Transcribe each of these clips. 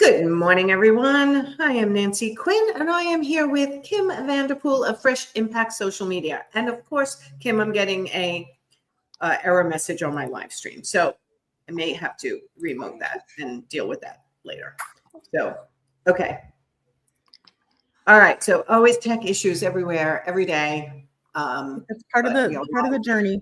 Good morning, everyone. I am Nancy Quinn, and I am here with Kim Vanderpool of Fresh Impact Social Media. And of course, Kim, I'm getting a error message on my live stream, so I may have to remote that and deal with that later. So, okay. All right. So always tech issues everywhere, every day. It's part of the journey.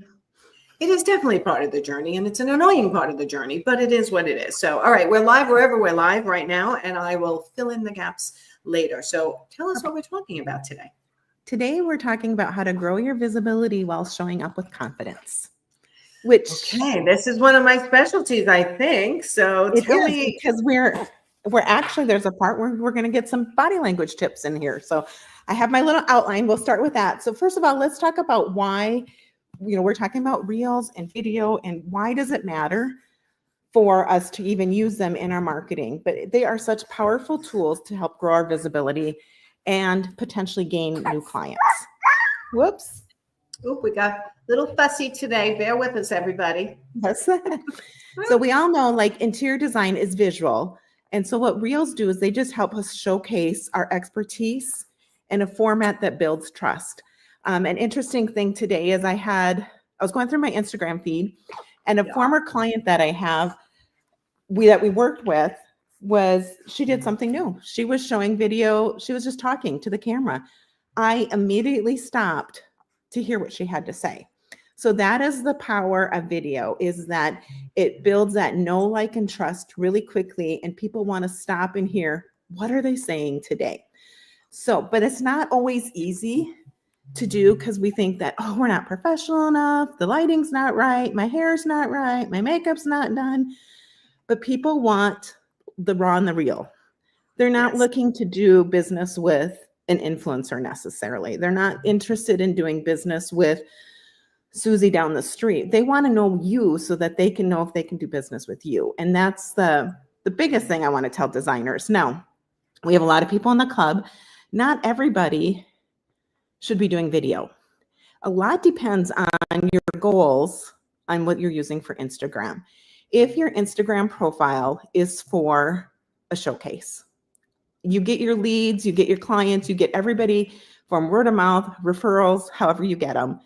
It is definitely part of the journey, and it's an annoying part of the journey, but it is what it is. So, all right, we're live wherever we're live right now, and I will fill in the gaps later. So tell us what we're talking about today. Today, we're talking about how to grow your visibility while showing up with confidence. Okay, this is one of my specialties, I think. So tell me. Because we're actually, there's a part where we're going to get some body language tips in here. So I have my little outline. We'll start with that. So first of all, let's talk about why, we're talking about reels and video and why does it matter for us to even use them in our marketing. But they are such powerful tools to help grow our visibility and potentially gain new clients. Whoops. Oh, we got a little fussy today. Bear with us, everybody. Yes. So we all know like interior design is visual. And so what reels do is they just help us showcase our expertise in a format that builds trust. An interesting thing today is I was going through my Instagram feed, and a former client that I have, that we worked with, she did something new. She was showing video. She was just talking to the camera. I immediately stopped to hear what she had to say. So that is the power of video, is that it builds that know, like, and trust really quickly, and people want to stop and hear, what are they saying today? So, but it's not always easy to do because we think that, oh, we're not professional enough, the lighting's not right, my hair's not right, my makeup's not done. But people want the raw and the real. They're not looking to do business with an influencer necessarily. They're not interested in doing business with Susie down the street. They want to know you so that they can know if they can do business with you. And that's the biggest thing I want to tell designers. Now, we have a lot of people in the club. Not everybody should be doing video. A lot depends on your goals, on what you're using for Instagram. If your Instagram profile is for a showcase, you get your leads, you get your clients, you get everybody from word of mouth, referrals, however you get them.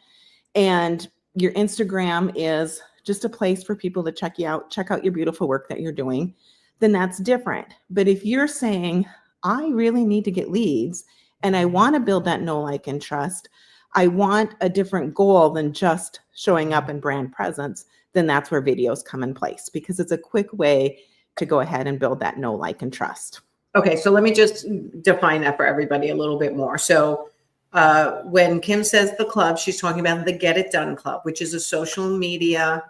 And your Instagram is just a place for people to check you out, check out your beautiful work that you're doing, then that's different. But if you're saying, I really need to get leads and I want to build that know, like, and trust, I want a different goal than just showing up in brand presence, then that's where videos come in place, because it's a quick way to go ahead and build that know, like, and trust. Okay, so let me just define that for everybody a little bit more. So when Kim says the club, she's talking about the Get It Done Club, which is a social media,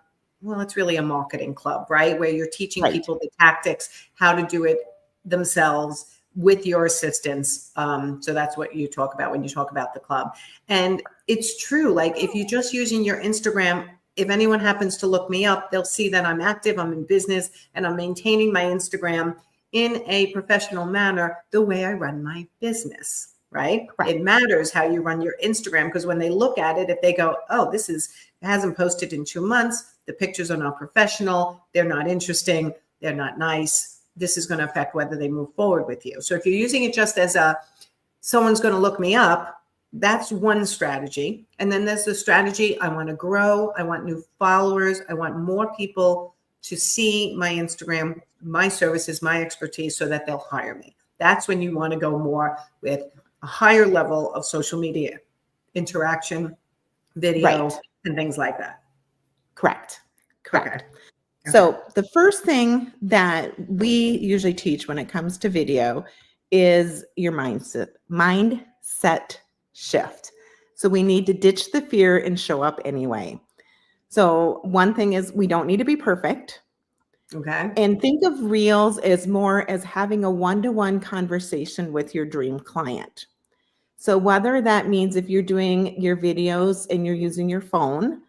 well, it's really a marketing club, right? Where you're teaching people the tactics, how to do it themselves with your assistance. So that's what you talk about when you talk about the club. And it's true, like if you're just using your Instagram, if anyone happens to look me up, they'll see that I'm active, I'm in business, and I'm maintaining my Instagram in a professional manner, the way I run my business, right? It matters how you run your Instagram, because when they look at it, if they go, oh, it hasn't posted in 2 months, the pictures are not professional, they're not interesting, they're not nice, this is going to affect whether they move forward with you. So if you're using it just as someone's going to look me up, that's one strategy. And then there's the strategy, I want to grow, I want new followers, I want more people to see my Instagram, my services, my expertise, so that they'll hire me. That's when you want to go more with a higher level of social media interaction, video, and things like that. Correct. Okay. So the first thing that we usually teach when it comes to video is your mindset shift. So we need to ditch the fear and show up anyway. So one thing is we don't need to be perfect. Okay. And think of reels as more as having a one-to-one conversation with your dream client. So whether that means if you're doing your videos and you're using your phone,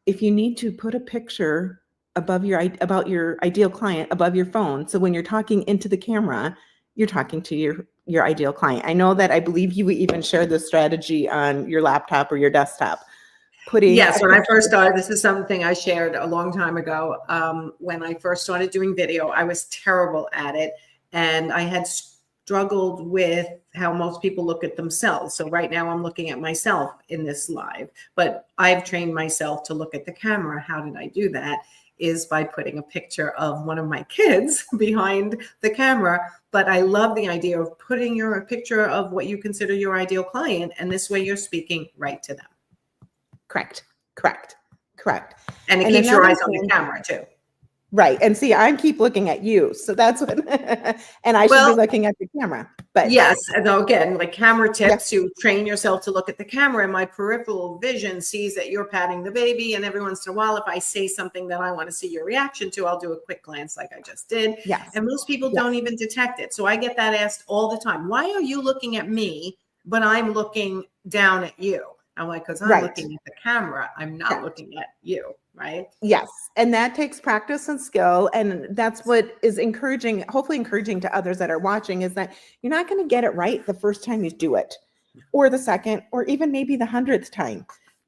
if you need to put a picture about your ideal client above your phone, so when you're talking into the camera, you're talking to your ideal client. I know that I believe you even shared this strategy on your laptop or your desktop. Yes, when I first started, this is something I shared a long time ago. When I first started doing video, I was terrible at it. And I had struggled with how most people look at themselves. So right now I'm looking at myself in this live, but I've trained myself to look at the camera. How did I do that? Is by putting a picture of one of my kids behind the camera. But I love the idea of putting a picture of what you consider your ideal client. And this way you're speaking right to them. Correct. Correct. Correct. And it And keeps your another eyes on the thing- camera too. Right. And see, I keep looking at you. So that's what, and I should Well, be looking at the camera. But yes, and again, like camera tips, you train yourself to look at the camera, and my peripheral vision sees that you're patting the baby. And every once in a while, if I say something that I want to see your reaction to, I'll do a quick glance like I just did. yes. And most people don't even detect it. So I get that asked all the time. Why are you looking at me, but I'm looking down at you? I'm like, because I'm Right. looking at the camera. I'm not Correct. looking at you, right? Yes. And that takes practice and skill. And that's what is encouraging, hopefully encouraging to others that are watching, is that you're not going to get it right the first time you do it, or the second, or even maybe the 100th time.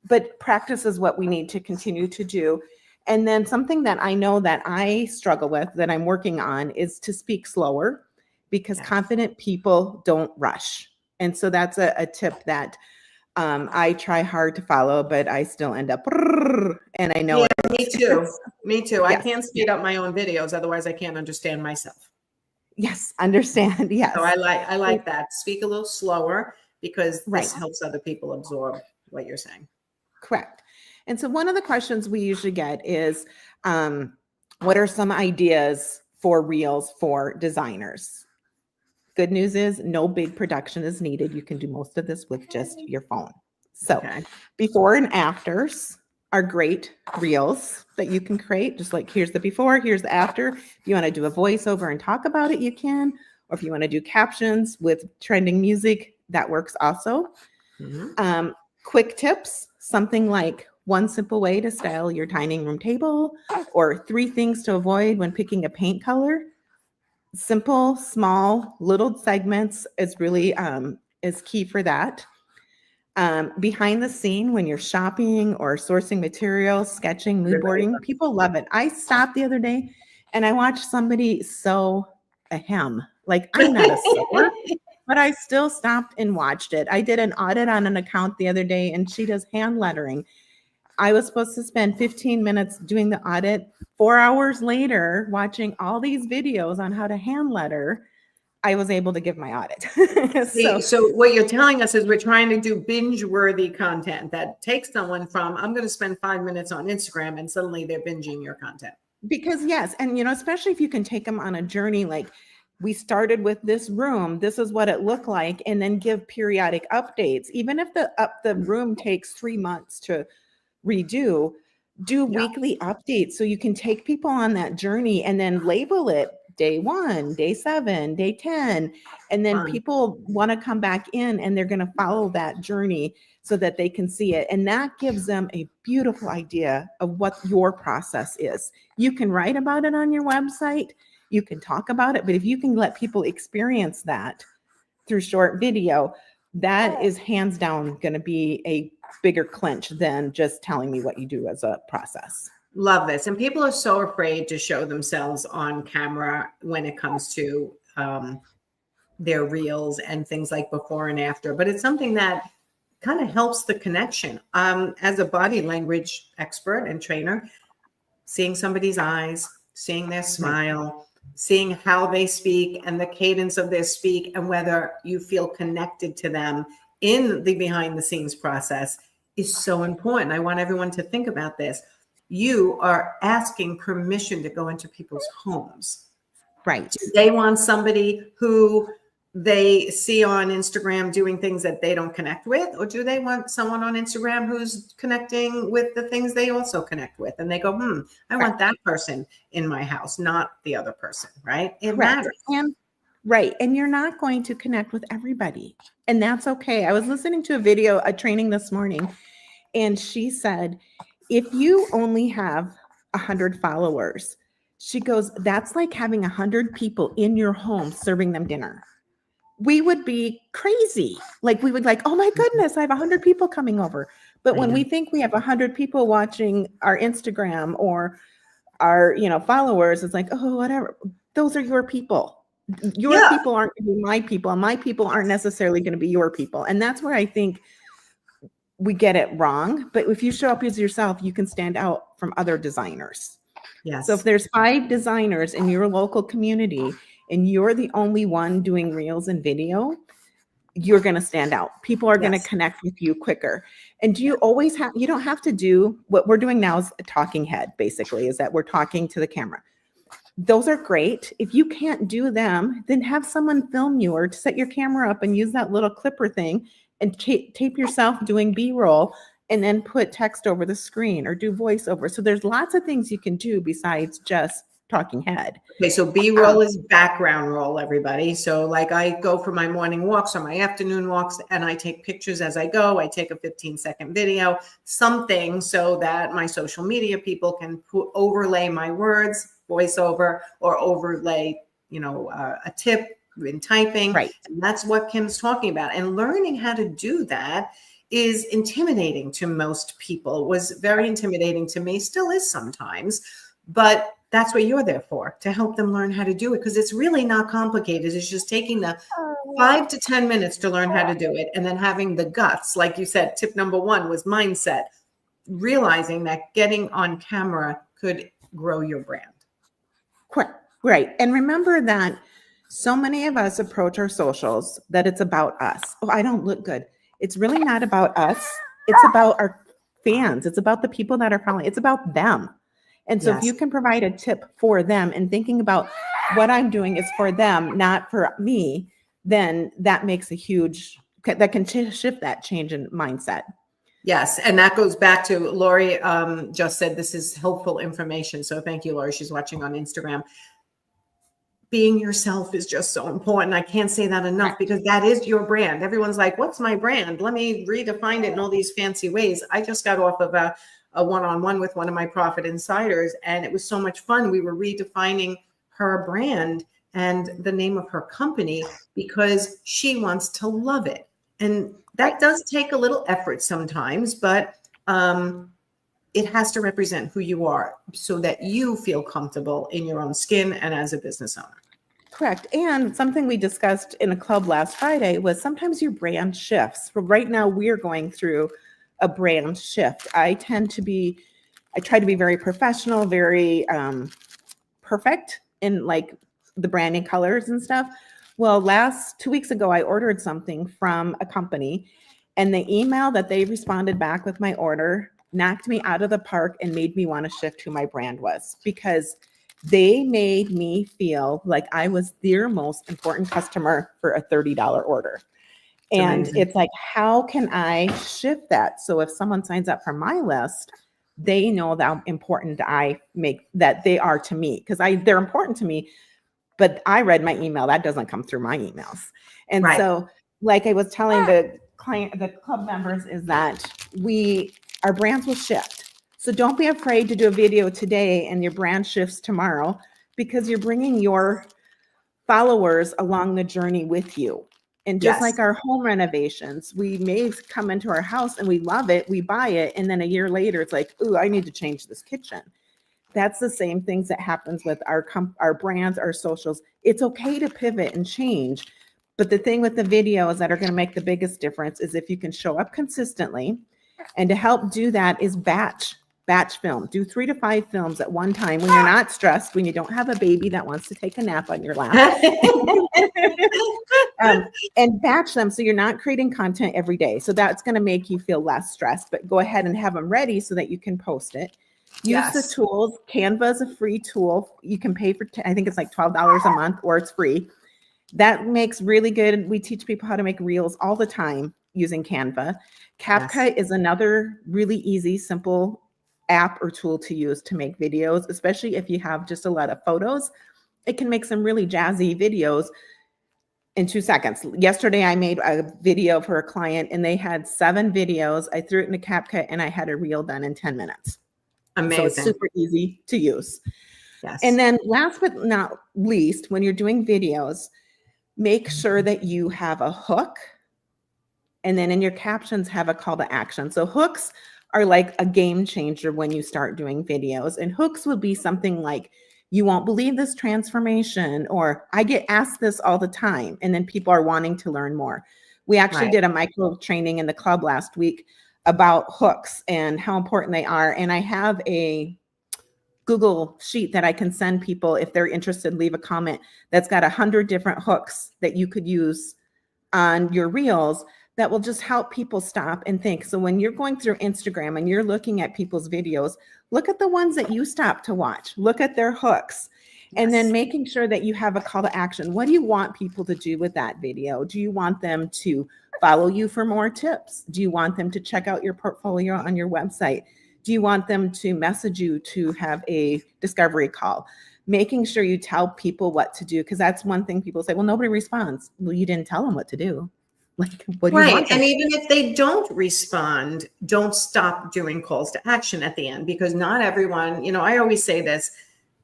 But practice is what we need to continue to do. And then something that I know that I struggle with, that I'm working on, is to speak slower, because Yes. confident people don't rush. And so that's a tip that I try hard to follow, but I still end up, and I know Yeah, it. me too. Me too. I Yes. can't speed up my own videos, otherwise I can't understand myself. Yes, understand. Yes. So I like that. Speak a little slower, because Right. this helps other people absorb what you're saying. Correct. And so one of the questions we usually get is, what are some ideas for reels for designers? Good news is no big production is needed. You can do most of this with just your phone. So Okay. before and afters are great reels that you can create. Just like, here's the before, here's the after. If you want to do a voiceover and talk about it, you can. Or if you want to do captions with trending music, that works also. Mhm. Quick tips, something like 1 simple way to style your dining room table, or 3 things to avoid when picking a paint color. Simple, small, little segments is really is key for that. Behind the scene, when you're shopping or sourcing materials, sketching, mood Everybody boarding, loves people love it. I stopped the other day and I watched somebody sew a hem. Like, I'm not a sewer, but I still stopped and watched it. I did an audit on an account the other day, and she does hand lettering. I was supposed to spend 15 minutes doing the audit. 4 hours later, watching all these videos on how to hand letter, I was able to give my audit. So what you're telling us is we're trying to do binge-worthy content that takes someone from, I'm going to spend 5 minutes on Instagram, and suddenly they're binging your content. Because yes, and especially if you can take them on a journey, like we started with this room, this is what it looked like, and then give periodic updates. Even if the room takes 3 months to redo, do Yeah. weekly updates so you can take people on that journey, and then label it day 1, day 7, day 10. And then Fun. people want to come back in, and they're going to follow that journey so that they can see it. And that gives them a beautiful idea of what your process is. You can write about it on your website, you can talk about it, but if you can let people experience that through short video, that is hands down going to be a bigger clinch than just telling me what you do as a process. Love this. And people are so afraid to show themselves on camera when it comes to their reels and things like before and after. But it's something that kind of helps the connection. As a body language expert and trainer, seeing somebody's eyes, seeing their smile, seeing how they speak and the cadence of their speak, and whether you feel connected to them in the behind the scenes process is so important. I want everyone to think about this. You are asking permission to go into people's homes. Right. Do they want somebody who they see on Instagram doing things that they don't connect with? Or do they want someone on Instagram who's connecting with the things they also connect with? And they go, I want that person in my house, not the other person, right? It matters. And right. And you're not going to connect with everybody. And that's okay. I was listening to a training this morning, and she said, if you only have 100 followers, she goes, that's like having 100 people in your home serving them dinner. We would be crazy. Like, we would like, oh my goodness, I have 100 people coming over. But when we think we have 100 people watching our Instagram or our, followers, it's like, oh, whatever. Those are your people. Your Yeah. people aren't going to be my people, and my people aren't necessarily going to be your people. And that's where I think we get it wrong. But if you show up as yourself, you can stand out from other designers. Yes. So if there's 5 designers in your local community and you're the only one doing reels and video, you're going to stand out. People are going to Yes. connect with you quicker. And do you always have, you don't have to do what we're doing now is a talking head, basically, is that we're talking to the camera. Those are great. If you can't do them, then have someone film you or set your camera up and use that little clipper thing and tape yourself doing B-roll and then put text over the screen or do voiceover. So there's lots of things you can do besides just talking head. Okay, so B-roll is background roll, everybody. So like I go for my morning walks or my afternoon walks and I take pictures as I go. I take a 15-second video, something so that my social media people can overlay my words, voiceover, or overlay, a tip in typing. Right. And that's what Kim's talking about. And learning how to do that is intimidating to most people. It was very intimidating to me, still is sometimes, but that's what you're there for, to help them learn how to do it, because it's really not complicated. It's just taking the 5 to 10 minutes to learn how to do it and then having the guts. Like you said, tip number 1 was mindset, realizing that getting on camera could grow your brand. Right. And remember that so many of us approach our socials that it's about us. Oh, I don't look good. It's really not about us. It's about our fans. It's about the people that are following. It's about them. And so if you can provide a tip for them and thinking about what I'm doing is for them, not for me, then that makes a huge, that can shift that change in mindset. Yes. And that goes back to Lori just said, this is helpful information. So thank you, Lori. She's watching on Instagram. Being yourself is just so important. I can't say that enough because that is your brand. Everyone's like, what's my brand? Let me redefine it in all these fancy ways. I just got off of a one-on-one with one of my Profit Insiders, and it was so much fun. We were redefining her brand and the name of her company because she wants to love it. And that does take a little effort sometimes, but it has to represent who you are so that you feel comfortable in your own skin and as a business owner. Correct. And something we discussed in a club last Friday was sometimes your brand shifts. Right now we're going through a brand shift. I try to be very professional, very perfect in like the branding colors and stuff. Well, 2 weeks ago, I ordered something from a company and the email that they responded back with my order knocked me out of the park and made me want to shift who my brand was, because they made me feel like I was their most important customer for a $30 order. And it's like, how can I shift that? So if someone signs up for my list, they know how important I make that they are to me, because they're important to me, but I read my email. That doesn't come through my emails. And so like I was telling the club members is that our brands will shift. So don't be afraid to do a video today and your brand shifts tomorrow, because you're bringing your followers along the journey with you. And just like our home renovations, we may come into our house and we love it, we buy it, and then a year later it's like, ooh, I need to change this kitchen. That's the same things that happens with our brands, our socials. It's okay to pivot and change. But the thing with the videos that are going to make the biggest difference is if you can show up consistently. And to help do that is batch film. Do 3 to 5 films at one time when you're not stressed, when you don't have a baby that wants to take a nap on your lap. And batch them so you're not creating content every day. So that's going to make you feel less stressed, but go ahead and have them ready so that you can post it. Use the tools. Canva is a free tool. You can pay for, I think it's like $12 a month, or it's free. That makes really good. We teach people how to make reels all the time using Canva. CapCut is another really easy, simple app or tool to use to make videos, especially if you have just a lot of photos. It can make some really jazzy videos in 2 seconds. Yesterday, I made a video for a client and they had 7 videos. I threw it into CapCut and I had a reel done in 10 minutes. Amazing. So it's super easy to use. Yes. And then last but not least, when you're doing videos, make sure that you have a hook, and then in your captions have a call to action. So hooks are like a game changer when you start doing videos. And hooks would be something like, You won't believe this transformation, or I get asked this all the time. And then people are wanting to learn more. We actually Right. did a micro training in the club last week about hooks and how important they are. And I have a Google sheet that I can send people if they're interested, leave a comment, that's got 100 different hooks that you could use on your reels that will just help people stop and think. So when you're going through Instagram and you're looking at people's videos, look at the ones that you stop to watch, look at their hooks, and then Yes. making sure that you have a call to action. What do you want people to do with that video? Do you want them to follow you for more tips? Do you want them to check out your portfolio on your website? Do you want them to message you to have a discovery call? Making sure you tell people what to do, because that's one thing people say, well, nobody responds. Well, you didn't tell them what to do. Like, what do you Right. want them And to even if they don't respond, don't stop doing calls to action at the end, because not everyone, I always say this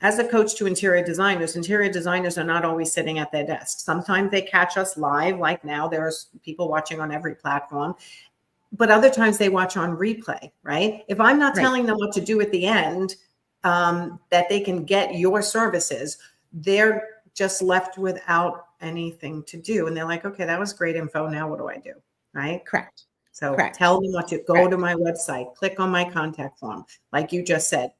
as a coach to interior designers are not always sitting at their desks. Sometimes they catch us live, like now there's people watching on every platform, but other times they watch on replay, right? If I'm not Right. telling them what to do at the end, that they can get your services, they're just left without anything to do. And they're like, okay, that was great info. Now what do I do? Right. Correct. So Correct. tell them what to go Correct. to my website, click on my contact form. Like you just said,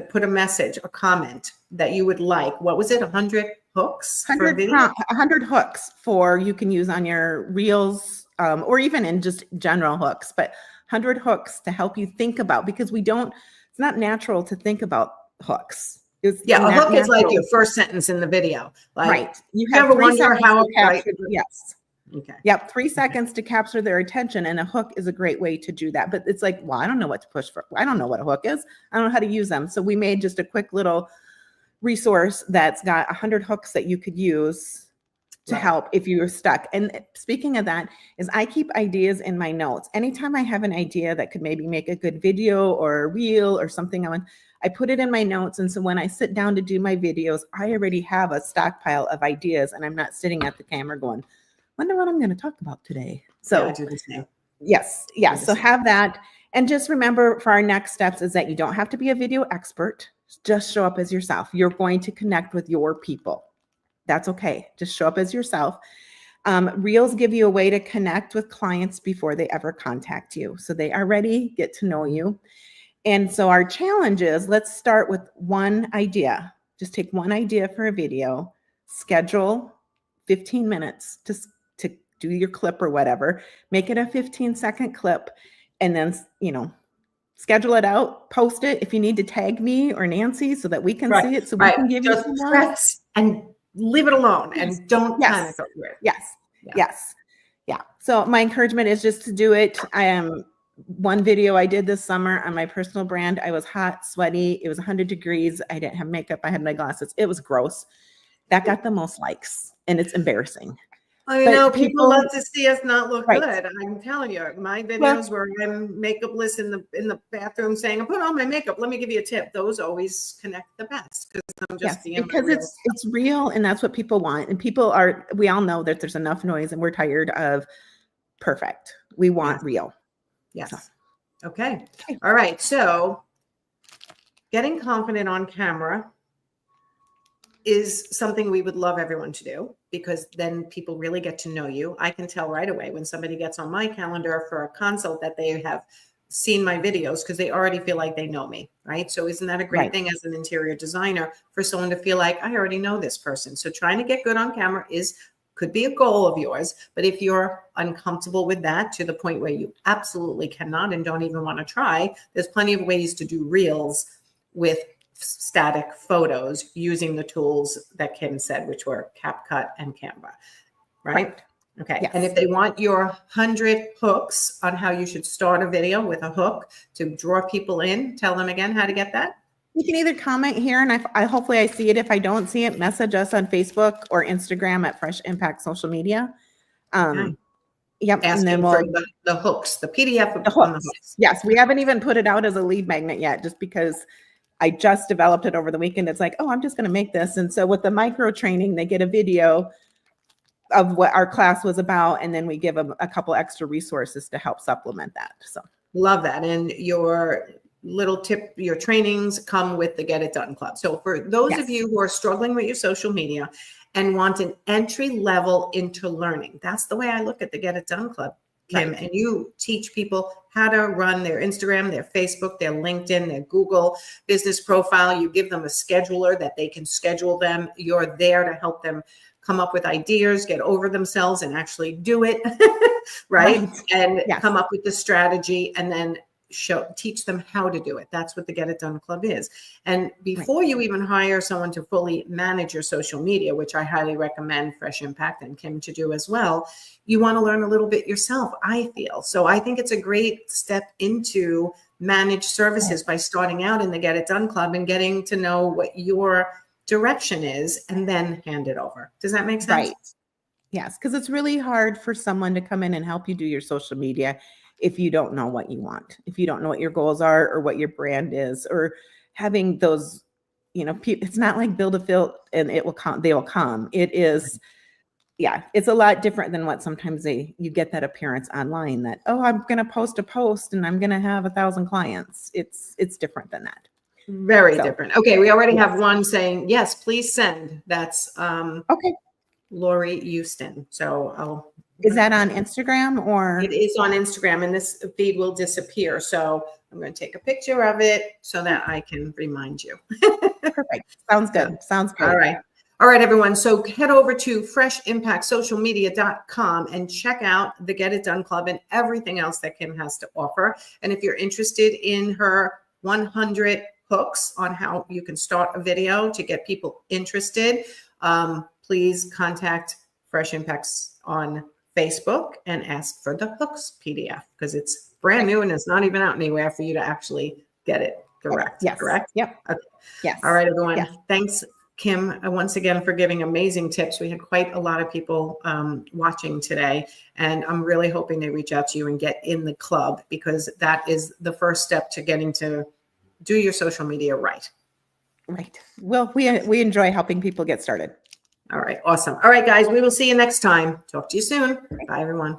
put a message, a comment that you would like. What was it? 100 hooks for 100, video? 100 hooks for you can use on your reels, or even in just general hooks, but 100 hooks to help you think about, because it's not natural to think about hooks. It's Yeah, a not hook is like natural. your first sentence in the video. Like, Right. You you have ever 3 wonder seconds how, to capture, right? yes. Okay. Yep, 3 seconds to capture their attention, and a hook is a great way to do that. But it's like, well, I don't know what to push for. I don't know what a hook is. I don't know how to use them. So we made just a quick little resource that's got 100 hooks that you could use to Right. help if you're stuck. And speaking of that, is I keep ideas in my notes. Anytime I have an idea that could maybe make a good video or a reel or something, I put it in my notes. And so when I sit down to do my videos, I already have a stockpile of ideas, and I'm not sitting at the camera going, wonder what I'm going to talk about today. So Yeah, I do the same. yes. So Understand. have that. And just remember, for our next steps is that you don't have to be a video expert. Just show up as yourself. You're going to connect with your people. That's okay. Just show up as yourself. Reels give you a way to connect with clients before they ever contact you. So they already get to know you. And so our challenge is, let's start with one idea. Just take one idea for a video, schedule 15 minutes to do your clip or whatever, make it a 15-second clip, and then, schedule it out, post it if you need to tag me or Nancy so that we can see it, so we can give you Just some love. press and leave it alone, Yes. and don't Yes. panic over it. Yes. Yeah. Yes. Yeah. So my encouragement is just to do it. I am one video I did this summer on my personal brand. I was hot, sweaty. It was 100 degrees. I didn't have makeup. I had my glasses. It was gross. That got the most likes, and it's embarrassing. I But know people people- love to see us not look Right. good. I'm telling you, my videos where I'm makeupless in the bathroom saying, I put on my makeup. Let me give you a tip. Those always connect the best, because I'm just Yes, being my because real it's real, and that's what people want. And we all know that there's enough noise, and we're tired of perfect. We want Yes. real. Yes. Okay. Okay. All right. So getting confident on camera is something we would love everyone to do, because then people really get to know you. I can tell right away when somebody gets on my calendar for a consult that they have seen my videos, because they already feel like they know me, right? So isn't that a great Right. thing as an interior designer, for someone to feel like I already know this person? So trying to get good on camera could be a goal of yours, but if you're uncomfortable with that to the point where you absolutely cannot and don't even want to try, there's plenty of ways to do reels with static photos using the tools that Kim said, which were CapCut and Canva, right? Okay. Yes. And if they want your 100 hooks on how you should start a video with a hook to draw people in, tell them again how to get that. You can either comment here, and I hopefully I see it. If I don't see it, message us on Facebook or Instagram at Fresh Impact Social Media. Okay. Yep. And Asking then for the hooks, the PDF the on the hooks. hooks. Yes, we haven't even put it out as a lead magnet yet, just because I just developed it over the weekend. It's like, oh, I'm just going to make this. And so with the micro training, they get a video of what our class was about, and then we give them a couple extra resources to help supplement that. So Love that. And your little tip, your trainings come with the Get It Done Club. So for those of Yes. you who are struggling with your social media and want an entry level into learning, that's the way I look at the Get It Done Club, Kim. Right. And you teach people how to run their Instagram, their Facebook, their LinkedIn, their Google business profile. You give them a scheduler that they can schedule them. You're there to help them come up with ideas, get over themselves and actually do it, right? And Yes. come up with the strategy and then teach them how to do it. That's what the Get It Done Club is. And before you even hire someone to fully manage your social media, which I highly recommend Fresh Impact and Kim to do as well, you want to learn a little bit yourself, I feel. So I think it's a great step into managed services by starting out in the Get It Done Club and getting to know what your direction is and then hand it over. Does that make sense? Right. Yes, because it's really hard for someone to come in and help you do your social media if you don't know what you want, if you don't know what your goals are or what your brand is, or having those, it's not like build a field and it will come, they will come. It is, yeah, it's a lot different than what sometimes you get that appearance online that, oh, I'm going to post a post and I'm going to have 1,000 clients. It's different than that. Very different. Okay, we already have Yes. one saying, yes, please send. That's Okay. Lori Houston. So Is that on Instagram or? it is on Instagram, and this feed will disappear. So I'm going to take a picture of it so that I can remind you. Perfect. Sounds good. Sounds good. All right. All right, everyone. So head over to freshimpactsocialmedia.com and check out the Get It Done Club and everything else that Kim has to offer. And if you're interested in her 100 hooks on how you can start a video to get people interested, please contact Fresh Impacts on Facebook and ask for the hooks PDF because it's brand new and it's not even out anywhere for you to actually get it correct. Yes. Correct? Yep. Okay. Yes. All right, everyone. Yes. Thanks, Kim, once again for giving amazing tips. We had quite a lot of people watching today, and I'm really hoping they reach out to you and get in the club because that is the first step to getting to do your social media right. Right. Well, we enjoy helping people get started. All right. Awesome. All right, guys, we will see you next time. Talk to you soon. Bye, everyone.